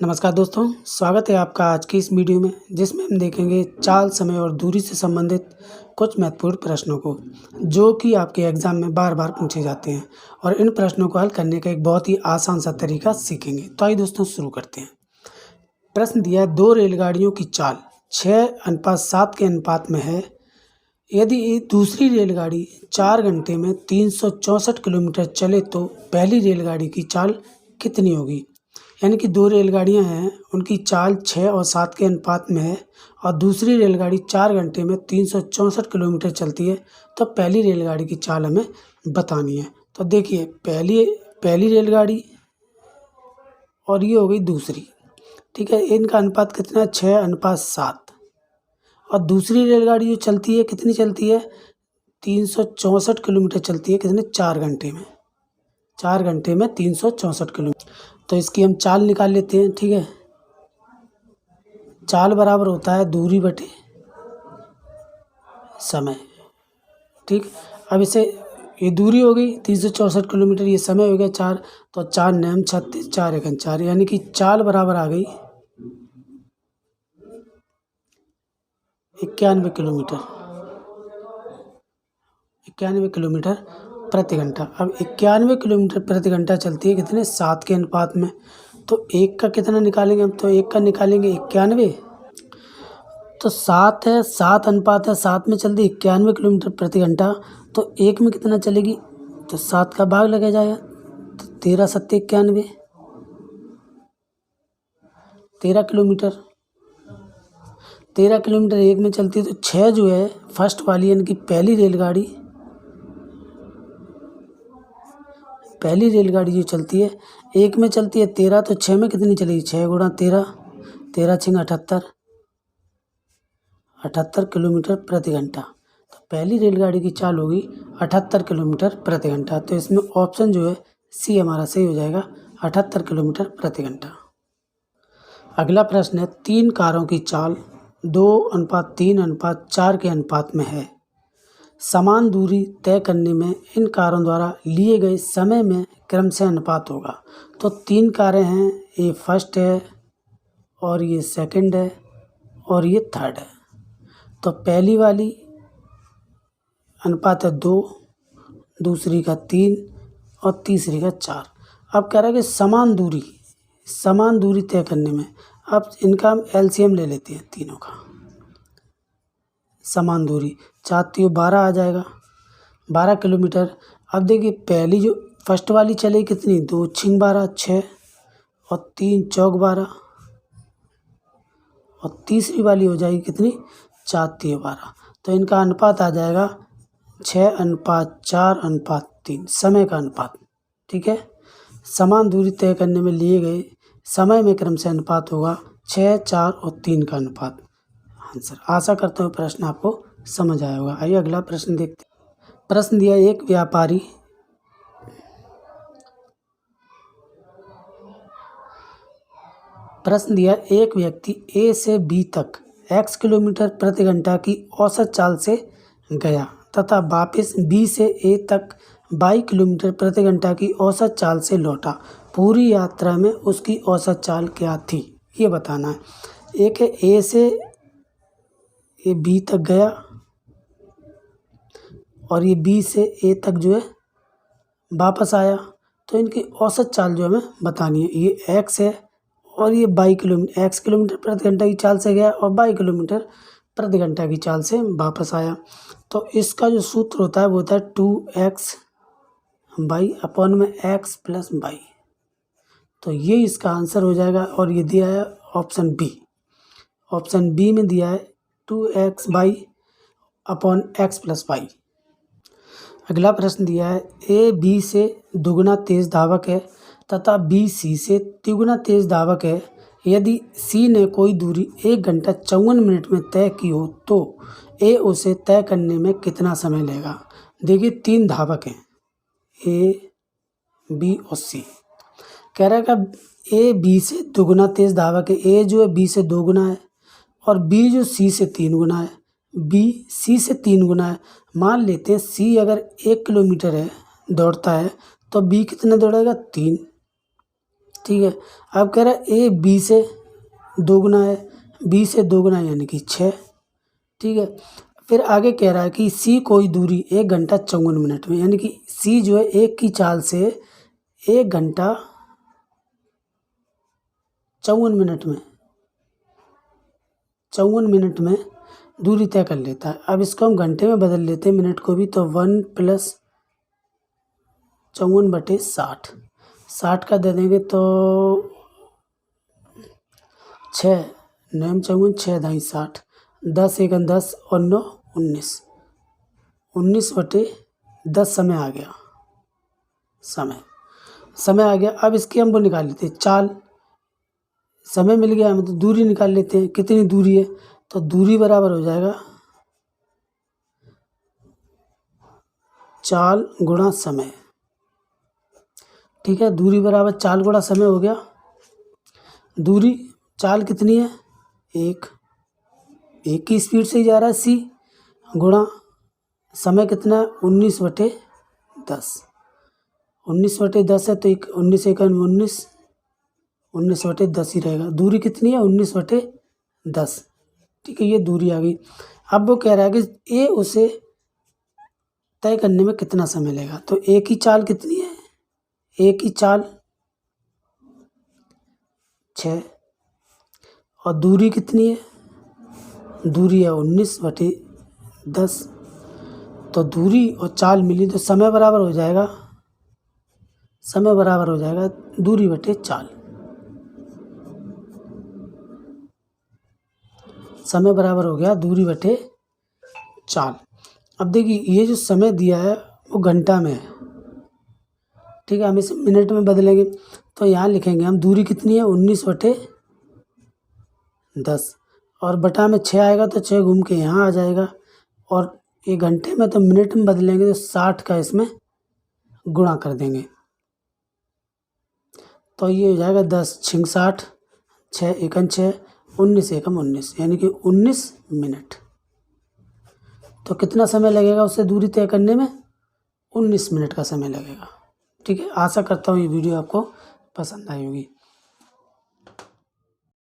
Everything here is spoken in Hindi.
नमस्कार दोस्तों, स्वागत है आपका आज की इस वीडियो में जिसमें हम देखेंगे चाल, समय और दूरी से संबंधित कुछ महत्वपूर्ण प्रश्नों को जो कि आपके एग्ज़ाम में बार-बार पूछे जाते हैं और इन प्रश्नों को हल करने का एक बहुत ही आसान सा तरीका सीखेंगे। तो आइए दोस्तों शुरू करते हैं। प्रश्न दिया है 2 रेलगाड़ियों की चाल 6:7 के अनुपात में है। यदि दूसरी रेलगाड़ी 4 घंटे में 364 किलोमीटर चले तो पहली रेलगाड़ी की चाल कितनी होगी? यानी कि 2 रेलगाड़ियाँ हैं, उनकी चाल 6 और 7 के अनुपात में है और दूसरी रेलगाड़ी 4 घंटे में 364 किलोमीटर चलती है, तो पहली रेलगाड़ी की चाल हमें बतानी है। तो देखिए पहली रेलगाड़ी और ये हो गई दूसरी, ठीक है? इनका अनुपात कितना है? 6:7 और दूसरी रेलगाड़ी जो चलती है कितनी चलती है? 364 किलोमीटर चलती है, कितने? 4 घंटे में। 4 घंटे में 364 किलोमीटर। तो इसकी हम चाल निकाल लेते हैं, ठीक है? चाल बराबर होता है दूरी बटे समय, ठीक। अब इसे ये दूरी हो गई 364 किलोमीटर, ये समय हो गया 4, तो 4 9 36, 4 1 4, यानी कि चाल बराबर आ गई 91 किलोमीटर 91 किलोमीटर प्रति घंटा। अब 91 किलोमीटर प्रति घंटा चलती है कितने? 7 के अनुपात में। तो 1 का कितना निकालेंगे हम? तो 1 का निकालेंगे 91, तो 7 है, 7 अनुपात है, 7 में चलती 91 किलोमीटर प्रति घंटा, तो 1 में कितना चलेगी? तो 7 का भाग लगा जाएगा, तो 13 7 91, 13 किलोमीटर। 13 किलोमीटर 1 में चलती है, तो 6 जो है फर्स्ट वाली यानी कि पहली रेलगाड़ी जो चलती है 1 में चलती है 13, तो 6 में कितनी चलेगी? 6 गुणा 13, 13 6 78 किलोमीटर प्रति घंटा। तो पहली रेलगाड़ी की चाल होगी 78 किलोमीटर प्रति घंटा। तो इसमें ऑप्शन जो है सी हमारा सही हो जाएगा, 78 किलोमीटर प्रति घंटा। अगला प्रश्न है 3 कारों की चाल 2:3:4 के अनुपात में है। समान दूरी तय करने में इन कारों द्वारा लिए गए समय में क्रमशः अनुपात होगा। तो 3 कारें हैं, ये फर्स्ट है और ये सेकंड है और ये थर्ड है। तो पहली वाली अनुपात है 2, दूसरी का 3 और तीसरी का 4। अब कह रहा है कि समान दूरी तय करने में, अब इनका हम एलसीएम ले लेते हैं तीनों का। समान दूरी 4 3 12 आ जाएगा, 12 किलोमीटर। अब देखिए पहली जो फर्स्ट वाली चली कितनी? 2 6 12 6 और 3 4 12 और तीसरी वाली हो जाएगी कितनी? 4 3 12। तो इनका अनुपात आ जाएगा 6:4:3, समय का अनुपात, ठीक है। समान दूरी तय करने में लिए गए समय में क्रमशः अनुपात होगा 6 4 और 3 का अनुपात। आंसर। आशा करता हूँ प्रश्न आपको समझ आया होगा। आइए अगला प्रश्न देखते हैं। प्रश्न दिया एक व्यक्ति ए से बी तक x किलोमीटर प्रति घंटा की औसत चाल से गया तथा वापस बी से ए तक 22 किलोमीटर प्रति घंटा की औसत चाल से लौटा। पूरी यात्रा में उसकी औसत चाल क्या थी? ये बताना है। एक है ए से ये बी तक गया और ये बी से ए तक जो है वापस आया, तो इनकी औसत चाल जो हमें बतानी है। ये x है और ये 22 किलोमीटर, x किलोमीटर प्रति घंटा की चाल से गया और 22 किलोमीटर प्रति घंटा की चाल से वापस आया। तो इसका जो सूत्र होता है वो होता है 2x बाई अपॉन में x प्लस बाई। तो ये इसका आंसर हो जाएगा और ये दिया है ऑप्शन बी। ऑप्शन बी में दिया है 2x by upon x plus by. अगला प्रश्न दिया है ए बी से दुगुना तेज धावक है तथा बी सी से तिगुना तेज धावक है। यदि सी ने कोई दूरी 1 घंटा 54 मिनट में तय की हो तो ए उसे तय करने में कितना समय लेगा? देखिए 3 धावक हैं, ए बी और सी। कह रहा है कि ए बी से दुगुना तेज धावक है। ए जो है बी से 2 गुना है और बी जो सी से 3 गुना है, बी सी से 3 गुना है। मान लेते हैं सी अगर 1 किलोमीटर है दौड़ता है तो बी कितना दौड़ेगा? 3। ठीक है। अब कह रहा है ए बी से दोगुना है, बी से दोगुना यानी कि 6, ठीक है। फिर आगे कह रहा है कि सी कोई दूरी 1 घंटा 54 मिनट में, यानी कि सी जो है एक की चाल से 1 घंटा 54 मिनट में 54 मिनट में दूरी तय कर लेता है। अब इसको हम घंटे में बदल लेते हैं, मिनट को भी, तो 1 + 54/60, 60 का दे देंगे तो 6, 9 54, 6 दाई 60, 10 एकन 10 और 9 19, 19/10 समय आ गया, समय आ गया। अब इसकी हम वो निकाल लेते हैं चाल, समय मिल गया हमें तो दूरी निकाल लेते हैं, कितनी दूरी है, तो दूरी बराबर हो जाएगा चाल गुणा समय, ठीक है। दूरी बराबर चाल गुणा समय हो गया। दूरी चाल कितनी है, 1 की स्पीड से ही जा रहा है सी, गुणा समय कितना है 19/10, 19/10 है तो 19 एकम 19, 19/10 ही रहेगा। दूरी कितनी है 19/10, ठीक है। ये दूरी आ गई। अब वो कह रहा है कि ए उसे तय करने में कितना समय लेगा, तो ए की चाल कितनी है, ए की चाल 6 और दूरी कितनी है, दूरी है 19/10, तो दूरी और चाल मिली तो समय बराबर हो जाएगा दूरी बटे चाल, समय बराबर हो गया दूरी बटे चाल। अब देखिए ये जो समय दिया है वो घंटा में है, ठीक है। हम इसे मिनट में बदलेंगे तो यहाँ लिखेंगे हम दूरी कितनी है 19/10 और बटा में 6 आएगा तो 6 घूम के यहाँ आ जाएगा, और ये घंटे में तो मिनट में बदलेंगे तो 60 का इसमें गुणा कर देंगे, तो ये हो जाएगा 10 6 60, 6 एकम 6, 19 एकम 19, यानी कि 19 मिनट। तो कितना समय लगेगा उससे दूरी तय करने में, 19 मिनट का समय लगेगा, ठीक है। आशा करता हूँ ये वीडियो आपको पसंद आई होगी।